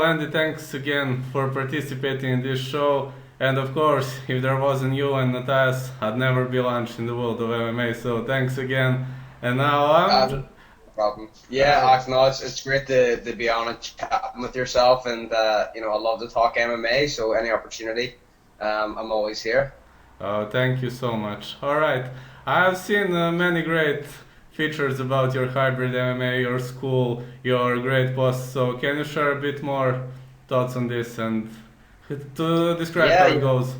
Andy, thanks again for participating in this show. And of course, if there wasn't you and Natas, I'd never be launched in the world of MMA. So thanks again. And now No problem. Yeah, uh, it's great to be on and chatting with yourself, and I love to talk MMA. So any opportunity, I'm always here. thank you so much. All right, I've seen many great features about your hybrid MMA, your school, your great posts. So can you share a bit more thoughts on this and to describe Yeah, how it yeah, goes?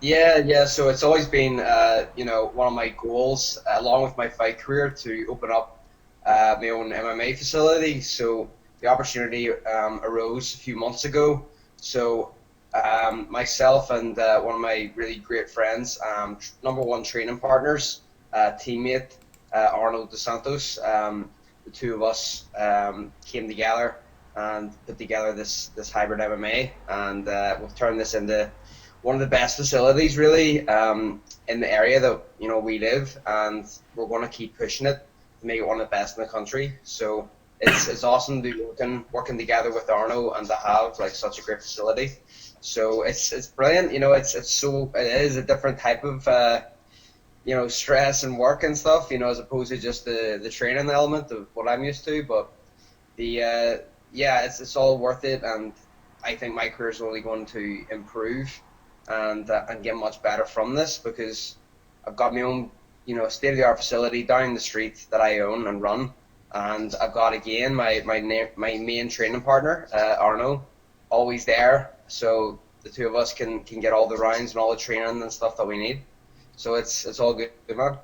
yeah. So it's always been, one of my goals, along with my fight career, to open up my own MMA facility. So the opportunity arose a few months ago. So myself and one of my really great friends, number one training partners, teammate Arnold Dos Santos, the two of us came together and put together this hybrid MMA, and we've turned this into one of the best facilities really in the area that we live, and we're going to keep pushing it to make it one of the best in the country. So it's awesome to be working together with Arno and to have like such a great facility. So it's brilliant. It is a different type of stress and work and stuff. As opposed to just the training element of what I'm used to. But the yeah, it's all worth it, and I think my career is only going to improve and get much better from this, because I've got my own state of the art facility down the street that I own and run, and I've got again my main training partner Arno, always there, so the two of us can get all the rounds and all the training and stuff that we need. So it's all good, man.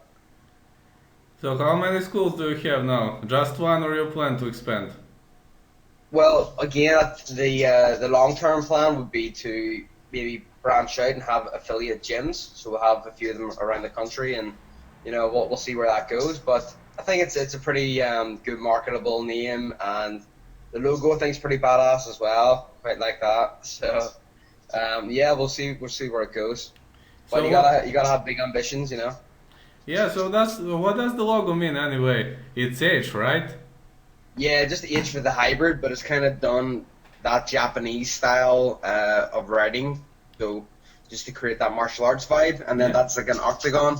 So how many schools do you have now? Just one, or you plan to expand? Well, again, the long term plan would be to maybe branch out and have affiliate gyms. So we'll have a few of them around the country, and we'll see where that goes. But I think it's a pretty good marketable name, and the logo I think is pretty badass as well. Quite like that. So yeah, we'll see where it goes. But So you gotta have big ambitions. yeah, so that's what does the logo mean anyway? It's H, right? Yeah, just H for the hybrid, but it's kind of done that Japanese style of writing. So just to create that martial arts vibe, and then Yeah. that's like an octagon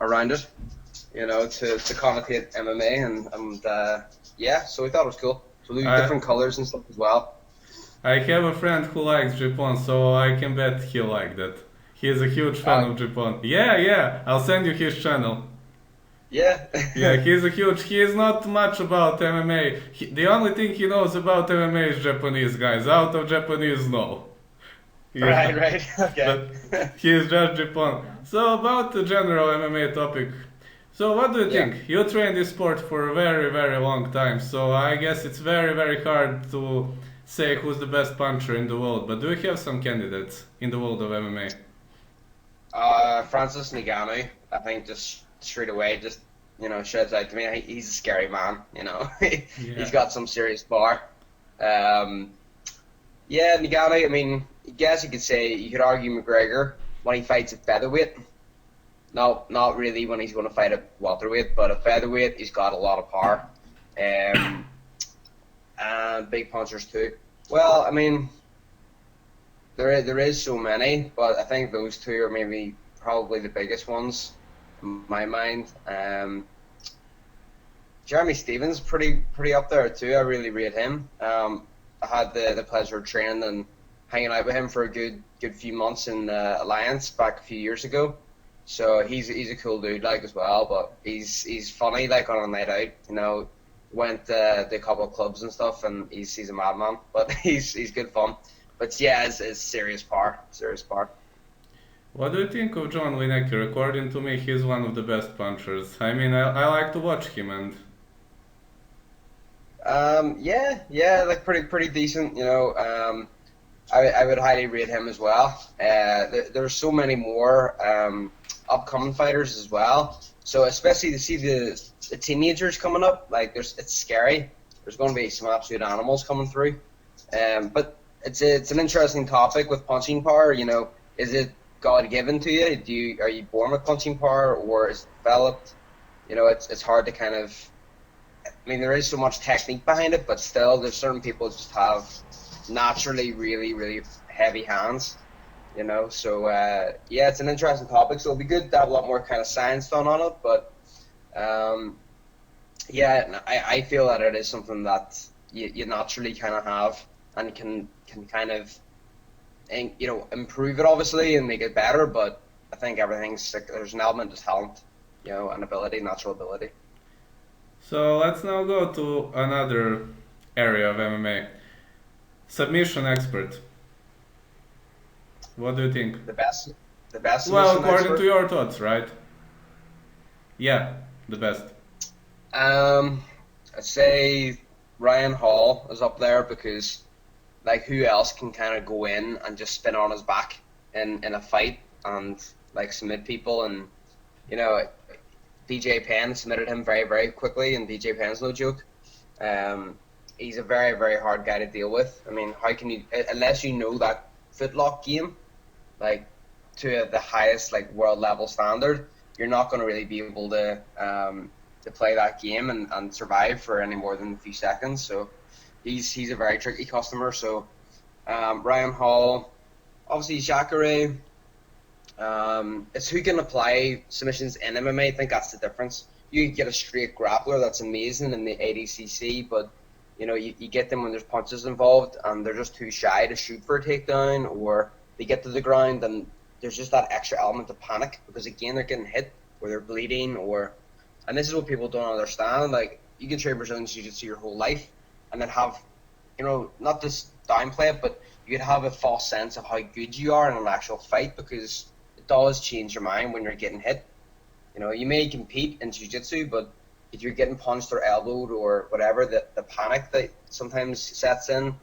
around it, to connotate MMA, and yeah, so we thought it was cool. So we do I different colors and stuff as well. I have a friend who likes Japan, so I can bet he'll like that. He's a huge fan Uh, of Japan. Yeah, yeah, I'll send you his channel. yeah, Yeah, he is not much about MMA. The only thing he knows about MMA is Japanese guys. Out of Japanese, no. right, Yeah, right, okay. but he is just Japan. So about the general MMA topic. So what do you Yeah. think? You train this sport for a very, very long time, so I guess it's very, very hard to say who's the best puncher in the world. But do you have some candidates in the world of MMA? Francis Ngannou, I think just straight away, just shouts out to me. He's a scary man. He's Yeah. got some serious bar. Um, Yeah, Nagano, I mean, I guess you could say, you could argue McGregor when he fights at featherweight. No, not really when he's going to fight at welterweight, but at featherweight, he's got a lot of power. Um, and big punchers too. Well, I mean, there is so many, but I think those two are maybe probably the biggest ones in my mind. Jeremy Stevens pretty up there too. I really rate him. I had the pleasure of training and hanging out with him for a good few months in Alliance back a few years ago. So he's a cool dude like as well, but he's funny like on a night out. Went to a couple of clubs and stuff, and he's a madman, but he's good fun. But yeah, it's serious power, serious power. What do you think of John Lineker? According to me, he's one of the best punchers. I mean, I like to watch him, and Yeah, like pretty decent. I would highly rate him as well. There's so many more upcoming fighters as well. So especially to see the teenagers coming up, like it's scary. There's going to be some absolute animals coming through. But it's an interesting topic with punching power. Is it God given to you? Are you born with punching power, or is it developed? It's hard to kind of I mean, there is so much technique behind it, but still, there's certain people just have naturally really, really heavy hands, you know. So yeah, it's an interesting topic. So it'll be good to have a lot more kind of science done on it. But um, yeah, I feel that it is something that you naturally kind of have and can kind of you know improve it obviously and make it better. But I think everything's like, there's an element of talent, you know, and ability, natural ability. So let's now go to another area of MMA. Submission expert. What do you think? The best, the best Well, submission according to expert. your thoughts, right? Yeah, the best. Um, I'd say Ryan Hall is up there because like who else can kind of go in and just spin on his back in a fight and like submit people and you know DJ Penn submitted him very very quickly and DJ Penn's no joke. Um, he's a very very hard guy to deal with. I mean, how can you unless you know that footlock game like to the highest like world level standard, you're not going to really be able to play that game and survive for any more than a few seconds. So he's a very tricky customer. So Ryan Hall, obviously Jacare. It's who can apply submissions in MMA. I think that's the difference. You can get a straight grappler that's amazing in the ADCC, but you know you get them when there's punches involved and they're just too shy to shoot for a takedown, or they get to the ground and there's just that extra element of panic because again they're getting hit or they're bleeding or, and this is what people don't understand. Like you can train Brazilian Jiu-Jitsu your whole life and then have, you know, not just downplay it, but you could have a false sense of how good you are in an actual fight because it does change your mind when you're getting hit. You know, you may compete in jiu-jitsu, but if you're getting punched or elbowed or whatever, the panic that sometimes sets in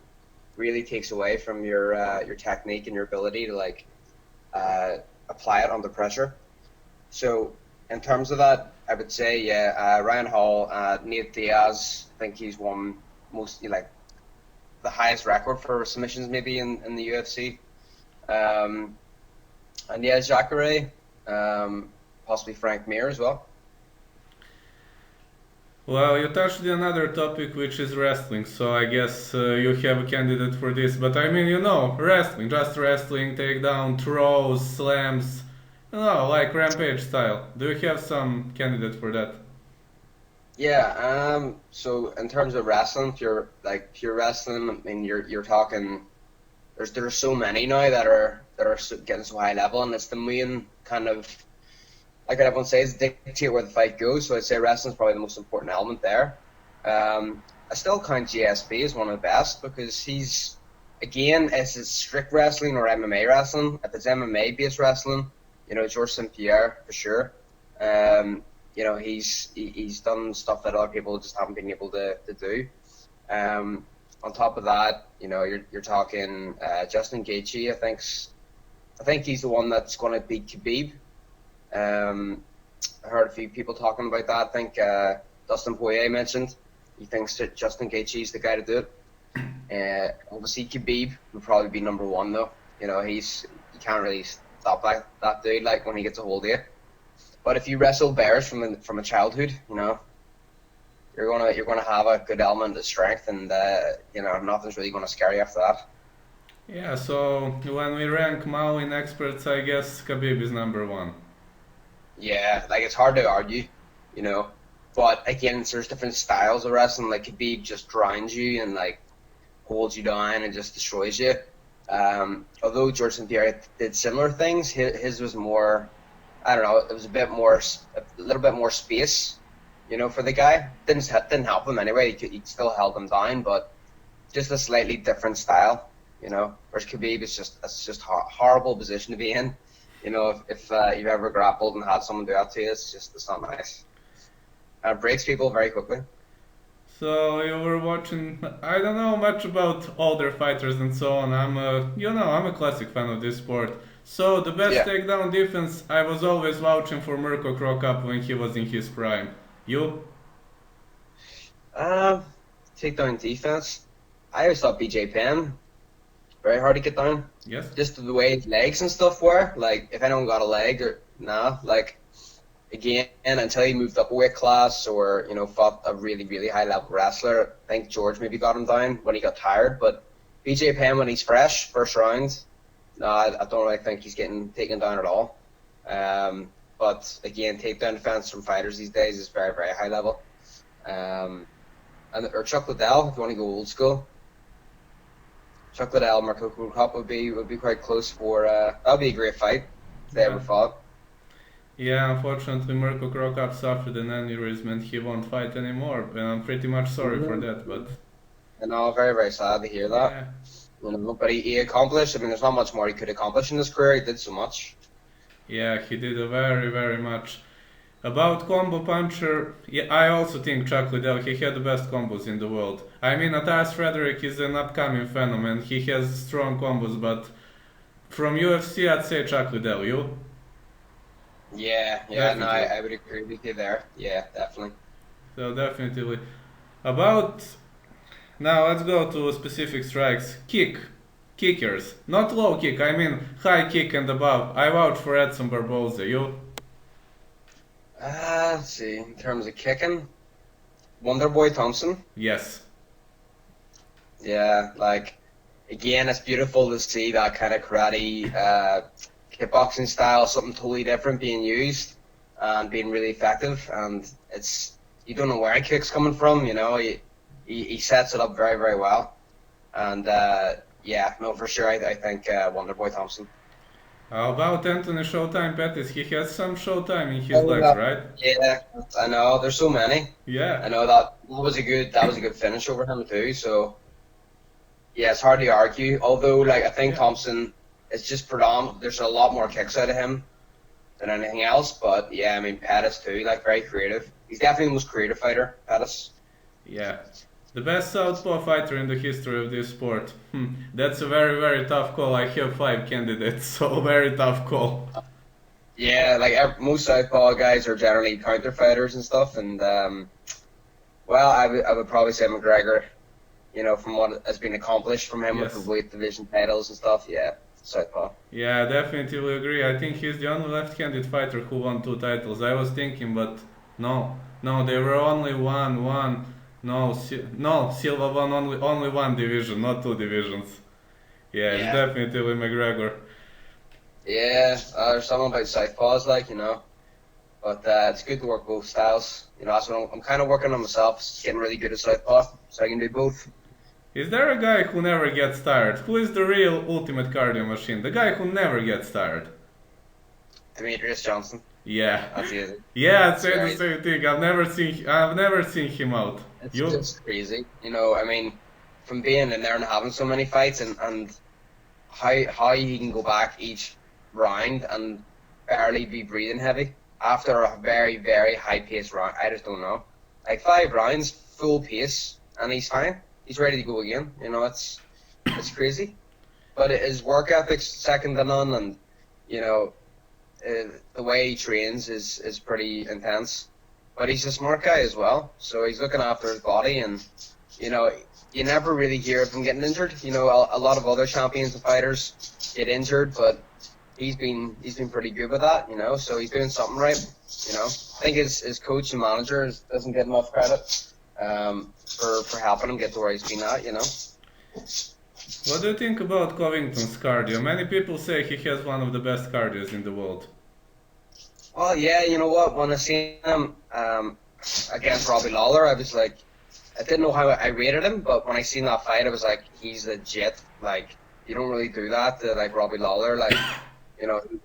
really takes away from your technique and your ability to like uh, apply it under pressure. So in terms of that, I would say yeah, Ryan Hall, Nate Diaz. I think he's won most like the highest record for submissions maybe in the UFC. Um, and yeah, Jacare, possibly Frank Mir as well. Well, you touched on another topic, which is wrestling. So I guess you have a candidate for this. But I mean, you know, wrestling, just wrestling, takedown, throws, slams, you know, like Rampage style. Do you have some candidate for that? Yeah, so in terms of wrestling, if you're like pure wrestling, I mean you're talking there's so many now that are getting so high level and it's the main kind of like everyone says, dictate where the fight goes. So I'd say wrestling's probably the most important element there. I still count GSP as one of the best because he's, again, is it strict wrestling or MMA wrestling? If it's MMA based wrestling, you know, George St. Pierre for sure. Um, you know, he's done stuff that other people just haven't been able to do. On top of that, you know, you're talking Justin Gaethje. I think he's the one that's going to beat Khabib. Um, I heard a few people talking about that. I think Dustin Poirier mentioned he thinks that Justin Gaethje is the guy to do it. Obviously, Khabib would probably be number one though. You know, you can't really stop that dude like when he gets a hold of you. But if you wrestle bears from a childhood, you know, you're gonna have a good element of strength, and you know nothing's really gonna scare you after that. Yeah, so when we rank Mao in experts, I guess Khabib is number one. Yeah, like it's hard to argue, you know. But again, there's different styles of wrestling. Like Khabib just grinds you and like holds you down and just destroys you. Although George St. Pierre did similar things, his was more, I don't know, it was a bit more, a little bit more space, you know, for the guy. Didn't help him anyway. He still held him down, but just a slightly different style, you know. Whereas Khabib is just it's just horrible position to be in. You know, if you've ever grappled and had someone do that to you, it's not nice. And it breaks people very quickly. So you were watching. I don't know much about older fighters and so on. I'm a classic fan of this sport. So the best Yeah. takedown defense, I was always vouching for Mirko Cro Cop when he was in his prime. You? Um, Takedown defense. I always thought BJ Penn very hard to get down. Yes. Just the way his legs and stuff were. Like if anyone got a leg or nah, like again, until he moved up a weight class or, fought a really, really high level wrestler, I think George maybe got him down when he got tired. But BJ Penn, when he's fresh, first round, no, I don't really think he's getting taken down at all. But again, takedown defense from fighters these days is very, very high level. Or Chuck Liddell, if you want to go old school. Chuck Liddell, Marco Cup would be quite close for. That would be a great fight if they ever Yeah. fought. Yeah, unfortunately, Mirko Krokop suffered an aneurysm and he won't fight anymore. And I'm pretty much sorry for that, but I know, very, very sad to hear that. yeah. But he accomplished. I mean, there's not much more he could accomplish in his career. He did so much. Yeah, he did a very, very much. About combo puncher, yeah, I also think Chuck Liddell, he had the best combos in the world. I mean, Atas Frederick is an upcoming phenomenon. He has strong combos, but from UFC, I'd say Chuck Liddell. You? Yeah, no, Definitely. I would agree with you there. Yeah, definitely. So definitely. About now, let's go to specific strikes. Kickers, not low kick. I mean high kick and above. I vouch for Edson Barboza. You? Let's see. In terms of kicking, Wonderboy Thompson. Yes. Yeah, like again, it's beautiful to see that kind of karate, kickboxing style, something totally different being used and being really effective. And it's you don't know where he kick's coming from. He sets it up very, very well. And yeah, no, for sure, I think Wonderboy Thompson. How about Anthony Showtime Pettis? He has some Showtime in his Oh, legs, right? yeah, I know. There's so many. I Yeah. know that was a good finish over him too. So yeah, it's hard to argue. Although, like, I think Yeah. Thompson is just predominant. There's a lot more kicks out of him than anything else. But yeah, I mean Pettis too, like very creative. He's definitely the most creative fighter, Pettis. Yeah. The best southpaw fighter in the history of this sport. That's a very, very tough call. I have five candidates, so very tough call. Yeah, like most southpaw guys are generally counter fighters and stuff. And well, I would probably say McGregor. From what has been accomplished from him with the Yes. weight division titles and stuff. Yeah, southpaw. Yeah, definitely agree. I think he's the only left-handed fighter who won two titles. I was thinking, but no, no, they were only one. No, no, Silva won only one division, not two divisions. Yeah, it's Yeah. definitely McGregor. Yeah, there's something about southpaws, but it's good to work both styles. That's what I'm kind of working on myself, just getting really good at southpaw, so I can do both. Is there a guy who never gets tired? Who is the real ultimate cardio machine? The guy who never gets tired. Demetrius Johnson, Yeah, that's easy. yeah, I'd That's say the right. same thing. I've never seen him out. It's You? just crazy. I mean, from being in there and having so many fights and how he can go back each round and barely be breathing heavy after a very, very high paced round. I just don't know. Like 5 rounds, full pace, and he's fine. He's ready to go again. It's crazy. But his work ethic's second to none, and you know, the way he trains is pretty intense. But he's a smart guy as well, so he's looking after his body, and you know, you never really hear of him getting injured. A lot of other champions and fighters get injured, but he's been pretty good with that. So he's doing something right. I think his coach and manager doesn't get enough credit for helping him get to where he's been at. What do you think about Covington's cardio? Many people say he has one of the best cardios in the world. Well, yeah, you know what? When I seen him against Robbie Lawler, I was like, I didn't know how I rated him, but when I seen that fight, I was like, he's legit. Like, you don't really do that to like Robbie Lawler. Like,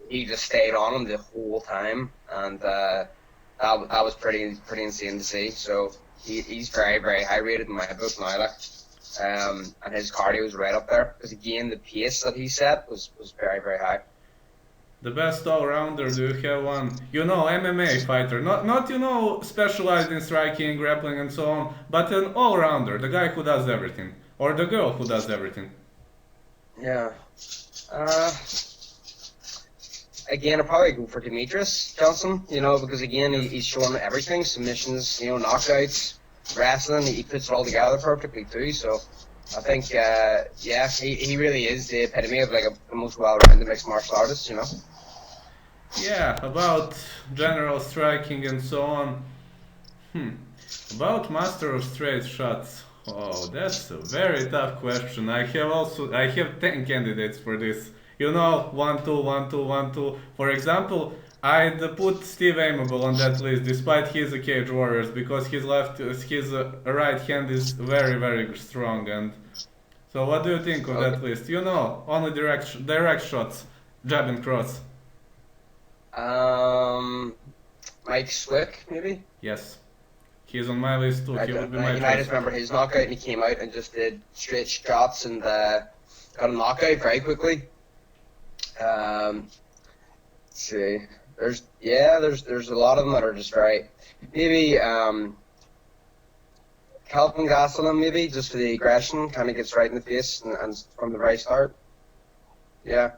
he just stayed on him the whole time, and that was pretty insane to see. So he's very, very high rated in my book now. And his cardio was right up there because again, the pace that he set was very, very high. The best all-rounder, do you have one? MMA fighter. Not specialized in striking, grappling and so on, but an all-rounder, the guy who does everything. Or the girl who does everything. Yeah. Uh, Again, I'll probably go for Demetrius Johnson, because again, he's shown everything, submissions, knockouts, wrestling, he puts it all together perfectly too, so I think, yeah, he really is the epitome of like the most well-rounded mixed martial artist. Yeah, about general striking and so on. Hmm. About master of straight shots. Oh, that's a very tough question. I have 10 candidates for this. You know, 1-2, 1-2, 1-2. For example, I'd put Steve Aimable on that list despite his Cage Warriors because his right hand is very very strong. And so what do you think of Okay. that list? You know, only direct shots, jab and cross. Um, Mike Swick, maybe? Yes. He's on my list too. I He would don't be know. my I choice. just remember his knockout and he came out and just did straight shots and got a knockout very quickly. Um, let's see. There's a lot of them that are just very maybe Calvin Gastelum maybe just for the aggression kind of gets right in the face and from the very start. Yeah,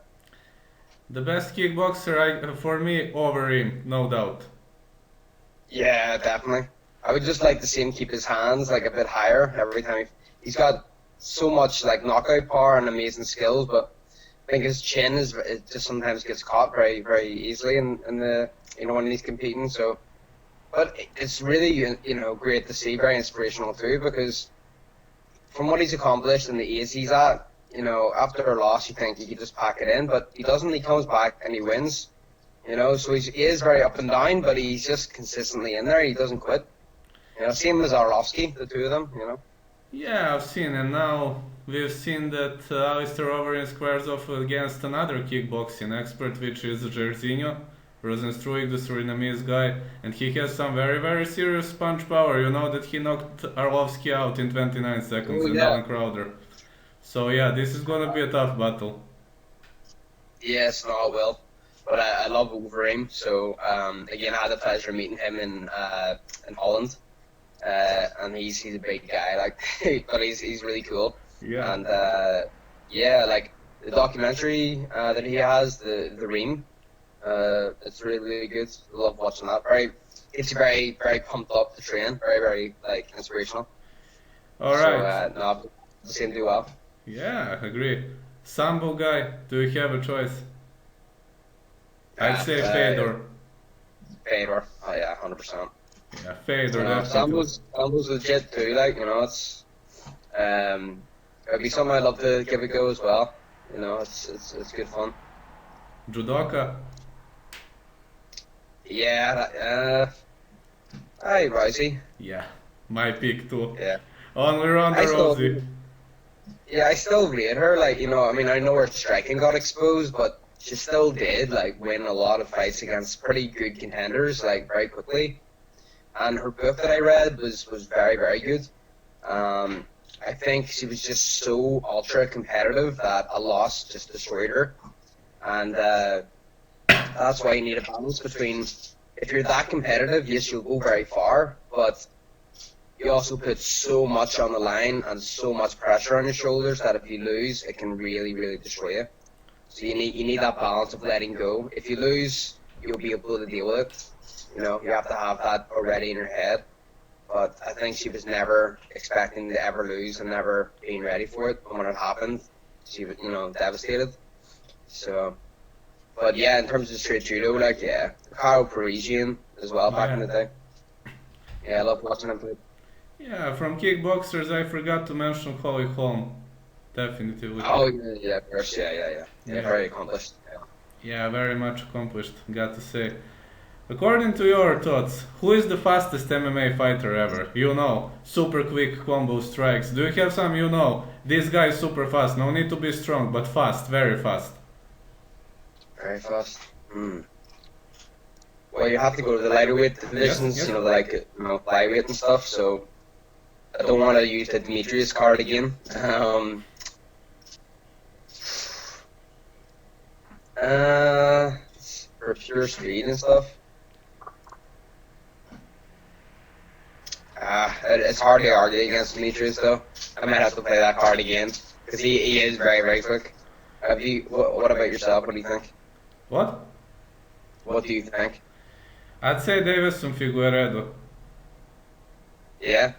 The best kickboxer for me over him, no doubt. yeah, definitely. I would just like to see him keep his hands like a bit higher every time. He's got so much like knockout power and amazing skills, but I think his chin is it just sometimes gets caught very very easily in the when he's competing. So, but it's really great to see, very inspirational too, because from what he's accomplished and the age he's at, after a loss you think he could just pack it in, but he doesn't. He comes back and he wins. So he is very up and down, but he's just consistently in there. He doesn't quit. Same as Arlovsky, the two of them. Yeah, I've seen, and now we've seen that Alistair Overeem squares off against another kickboxing expert, which is Jairzinho Rozenstruik, the Surinamese guy, and he has some very, very serious punch power. You know that he knocked Arlovsky out in 29 seconds Oh and yeah. Alan Crowder. So yeah, this is gonna be a tough battle. Yes, no, it will. But I love Overeem, so again, I had the pleasure of meeting him in Holland, and he's a big guy, like, but he's really cool, Yeah. and yeah, like the documentary that he has, the Ream, it's really really good. I love watching that. Very gets you very very pumped up to train. Very very like inspirational. All So right. no, the same do well. Yeah, I agree. Sambo guy, do you have a choice? I'd Yeah, say Fedor. Fedor. Oh yeah, 100%. Yeah, Fedor definitely. Sambo's legit too. Like um, it'd be something I'd love to give a go as well. It's good fun. Judoka. Yeah, hi Rousey. Yeah, my pick too. Yeah, Only Ronda I still, Rousey. yeah, I still rate her. Like I mean, I know her striking got exposed, but she still did like win a lot of fights against pretty good contenders, like very quickly. And her book that I read was very very good. I think she was just so ultra competitive that a loss just destroyed her, and that's why you need a balance between if you're that competitive, yes, you'll go very far, but you also put so much on the line and so much pressure on your shoulders that if you lose, it can really, really destroy you. So you need that balance of letting go. If you lose, you'll be able to deal with it. You have to have that already in your head. But I think she was never expecting to ever lose and never being ready for it. And when it happened, she was, devastated. So. But yeah, in terms of straight judo, like yeah, Kyle Parisian as well back in Yeah. the day. Yeah, I love watching him play. Yeah, from kickboxers, I forgot to mention Holly Holm. Definitely. Oh yeah, yeah, of course, yeah, Yeah. very accomplished. Yeah. Yeah, very much accomplished, got to say. According to your thoughts, who is the fastest MMA fighter ever? You know, super quick combo strikes. Do you have some this guy is super fast, no need to be strong, but fast, very fast. Very fast. Hmm. Well, you have to go to the lighter weight Yes, divisions, yes. like flyweight and stuff. So I don't want to use the Demetrius card again. For pure speed and stuff. It's hard to argue against Demetrius though. I might have to play that card again because he is very very quick. What about yourself? What do you think? What? What do you think? I'd say Davison Figueredo. Yeah.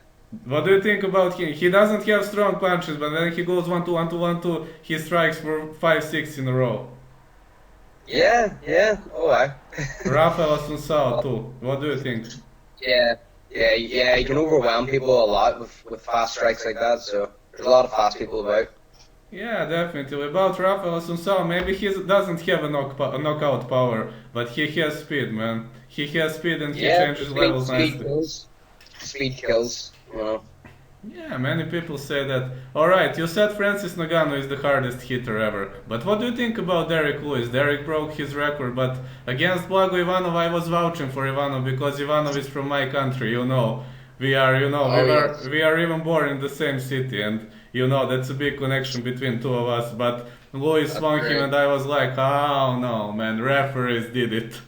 What do you think about him? He doesn't have strong punches, but when he goes 1-2, 1-2, 1-2, he strikes for 5, 6 in a row. Yeah, yeah. Oh, I. Rafael Assunção too. What do you think? Yeah, yeah. You can overwhelm people a lot with fast strikes like that. So there's a lot of fast people about. Yeah, definitely. About Rafael Assunção, maybe he doesn't have a knockout power, but he has speed, man. He has speed and he Yeah, changes levels speed nicely. kills. Speed kills. You know. Yeah, many people say that. Alright, you said Francis Ngannou is the hardest hitter ever, but what do you think about Derek Lewis? Derek broke his record, but against Blago Ivanov, I was vouching for Ivanov because Ivanov is from my country, you know. Oh yes. We are even born in the same city, and you know that's a big connection between two of us. But Lewis That's won him, great. and I was like, oh no, man, referees did it.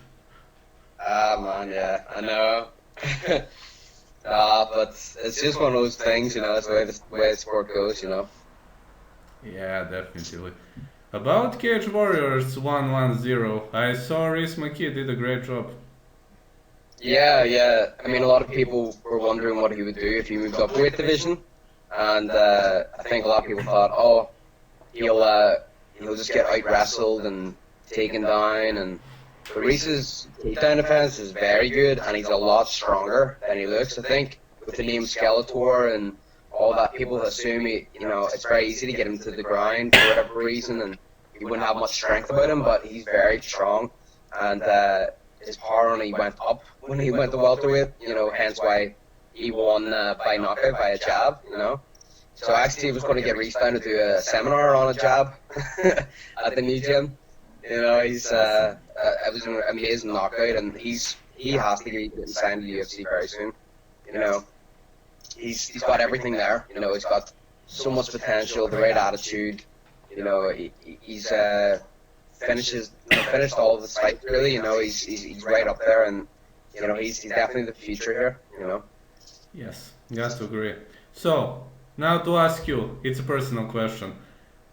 Ah man, yeah, I know. But it's just one of those things, you know. That's the way the sport goes, you know. Yeah, definitely. About Cage Warriors 110, I saw Reese McKee did a great job. Yeah, yeah. I mean, a lot of people were wondering what he would do if he moved up weight division, and I think a lot of people thought, oh, he'll uh, he'll just get out wrestled and taken down. And but Reese's takedown defense is very good, and he's a lot stronger than he looks. I think with the name Skeletor and all that, people assume it's very easy to get him to the ground for whatever reason, and he wouldn't have much strength about him, but he's very strong, and his power only went up when he went to welterweight. Hence why he won by knockout by a jab. So I actually was going to get Reese down to do a seminar on a jab at the new gym. He's it was an amazing knockout, and he has to get signed to the UFC very soon. You know, he's got everything there. He's got so much potential, the right attitude. He's finished all of his fights really. He's right up there, and he's definitely the future here. Yes, got to agree. So, now to ask you, it's a personal question.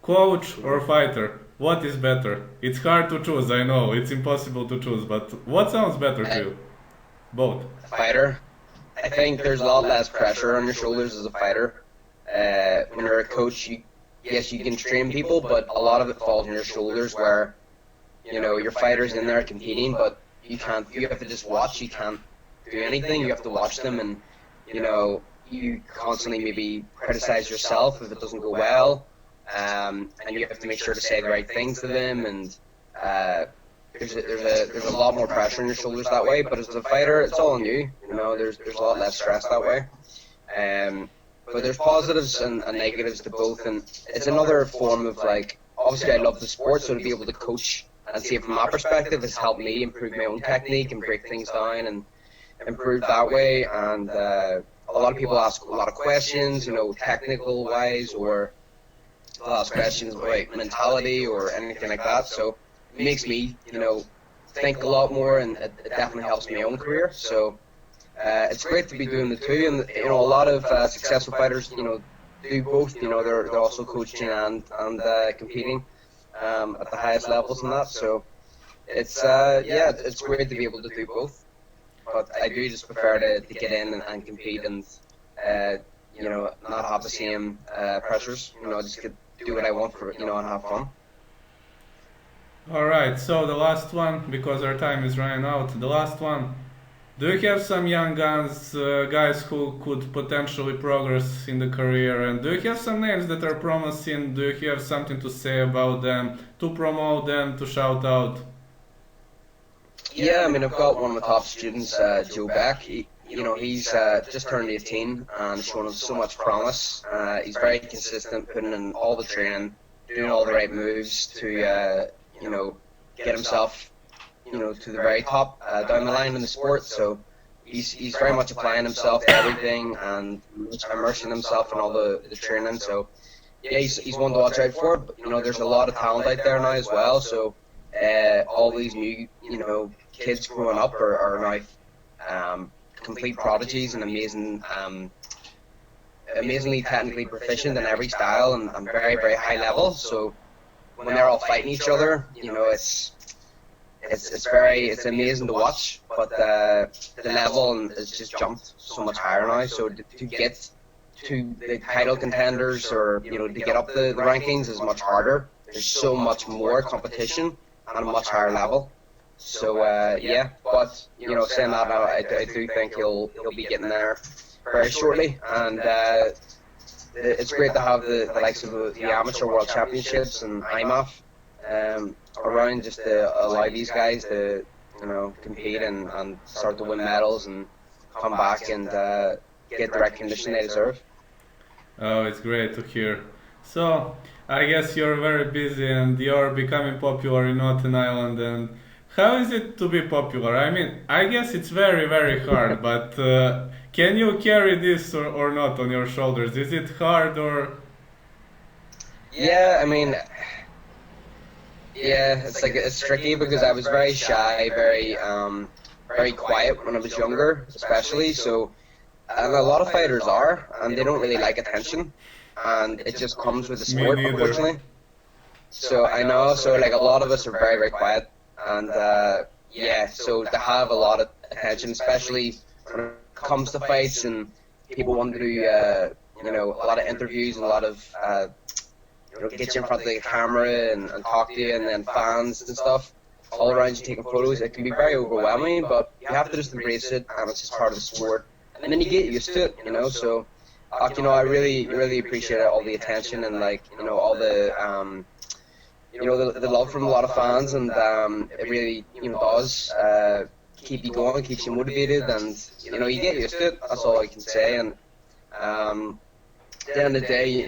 Coach or fighter, what is better? It's hard to choose, I know, it's impossible to choose, but what sounds better to Uh, you? Both. Fighter. I think there's a lot less pressure on your shoulders as a fighter. When you're a coach, yes, you can train people, but a lot of it falls on your shoulders where, your fighter's in there competing, but you have to just watch, you can't do anything, you have to watch them, and, you constantly maybe criticize yourself if it doesn't go well, and you have to make sure to say the right things to them, and there's a lot more pressure on your shoulders that way. But as a fighter, it's all on you. There's a lot less stress that way. But there's positives and negatives to both, and it's another form of like. Obviously, I love the sport, so to be able to coach and see it from that perspective has helped me improve my own technique and break things down and improve that way. And a lot of people ask a lot of questions, technical wise, or they'll ask questions about mentality or anything like that. So it makes me, think a lot more, and it definitely helps my own career. So it's great to be doing the two, and a lot of successful fighters, do both. They're also coaching and competing at the highest levels and that. So it's great to be able to do both. But I do just prefer to get in and compete and not have the same pressures. Just do what I want for and have fun. Alright, so the last one, because our time is running out, the last one. Do you have some young guns, guys who could potentially progress in the career? And do you have some names that are promising? Do you have something to say about them, to promote them, to shout out? Yeah, I mean, I've got one of my top students, Joe Beck. He's just turned 18 and shown so much promise. He's very consistent, putting in all the training, doing all the right moves to, get himself, to the very top down the line in the sport. So he's very much applying himself to everything and immersing himself in all the training. So yeah, he's one to watch out for. But, there's a lot of talent out there now as well. So all these new, kids growing up are now complete prodigies and amazingly technically proficient in every style and very, very high level. So when they're all fighting each other, it's amazing to watch. But the level has just jumped so much higher now. So to get to the title contenders or to get up the rankings is much harder. There's so much more competition, on a much higher level. So yeah, but saying that, I do think he'll be getting there very shortly, and it's great to have the likes of the Amateur World Championships and IMAF around, just to allow these guys to compete and start to win medals and come back and get the recognition they deserve. Oh, it's great to hear. So, I guess you're very busy and you're becoming popular in Northern Ireland. And how is it to be popular? I mean, I guess it's very, very hard, but can you carry this or not on your shoulders? Is it hard or. Yeah, I mean, yeah, it's tricky because I was very shy, very quiet when I was younger, especially. So, and a lot of fighters are, and they don't really like attention, and it just comes with the Me sport, neither. unfortunately. So I know, so like a lot of us are very, very quiet, and yeah, so to have a lot of attention, especially when it comes to fights and people want to do, a lot of interviews and a lot of, get you in front of the camera and talk to you, and then fans and stuff all around you taking photos. It can be very overwhelming, but you have to just embrace it, and it's just part of the sport. And then you get used to it. So, I really, really appreciate all the attention and like, all the, the love from a lot of fans, and it really, does keep you going, keeps you motivated, and you get used to it. That's all I can say. And at the end of the day,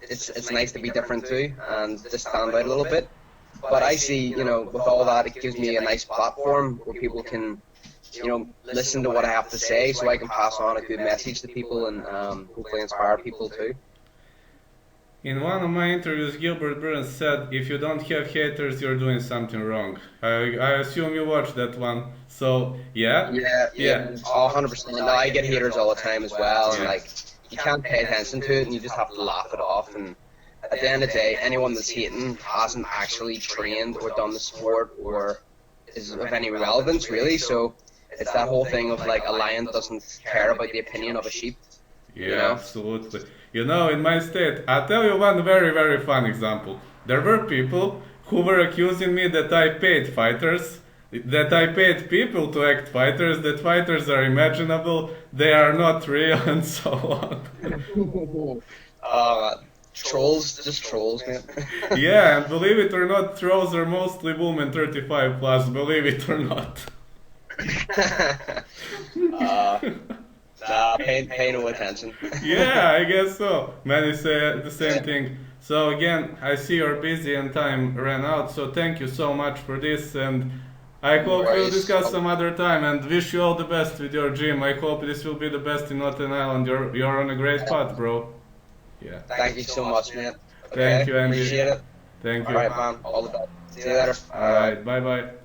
it's nice to be different too and to stand out a little bit. But I see, with all that, it gives me a nice platform where people can, listen to what I have to say, so I can pass on a good message to people and hopefully inspire people too. In one of my interviews, Gilbert Burns said, "If you don't have haters, you're doing something wrong." I assume you watched that one. So, yeah? Yeah, yeah, Yeah. 100%. No, I get haters all the time as well, and Yeah. like you can't pay attention to it, and you just have to laugh it off. And at the end of the day, anyone that's hating hasn't actually trained or done the sport or is of any relevance really. So it's that whole thing of like a lion doesn't care about the opinion of a sheep, you Yeah, know? absolutely. In my state, I'll tell you one very, very fun example. There were people who were accusing me that I paid fighters, that I paid people to act fighters, that fighters are imaginable, they are not real, and so on. Uh, Trolls, just trolls, man. Yeah, and believe it or not, trolls are mostly women 35 plus, believe it or not. uh, Nah, pay no attention. Yeah, I guess so. Many say the same thing. So again, I see you're busy and time ran out, so thank you so much for this, and I No hope we'll worries. discuss some other time and wish you all the best with your gym. I hope this will be the best in Northern Ireland. You're on a great path, bro. Yeah. Thank you so much, man. Thank Okay, you, Andy. appreciate it. Thank All you. right, man. All the best. See you later. All right. Bye bye.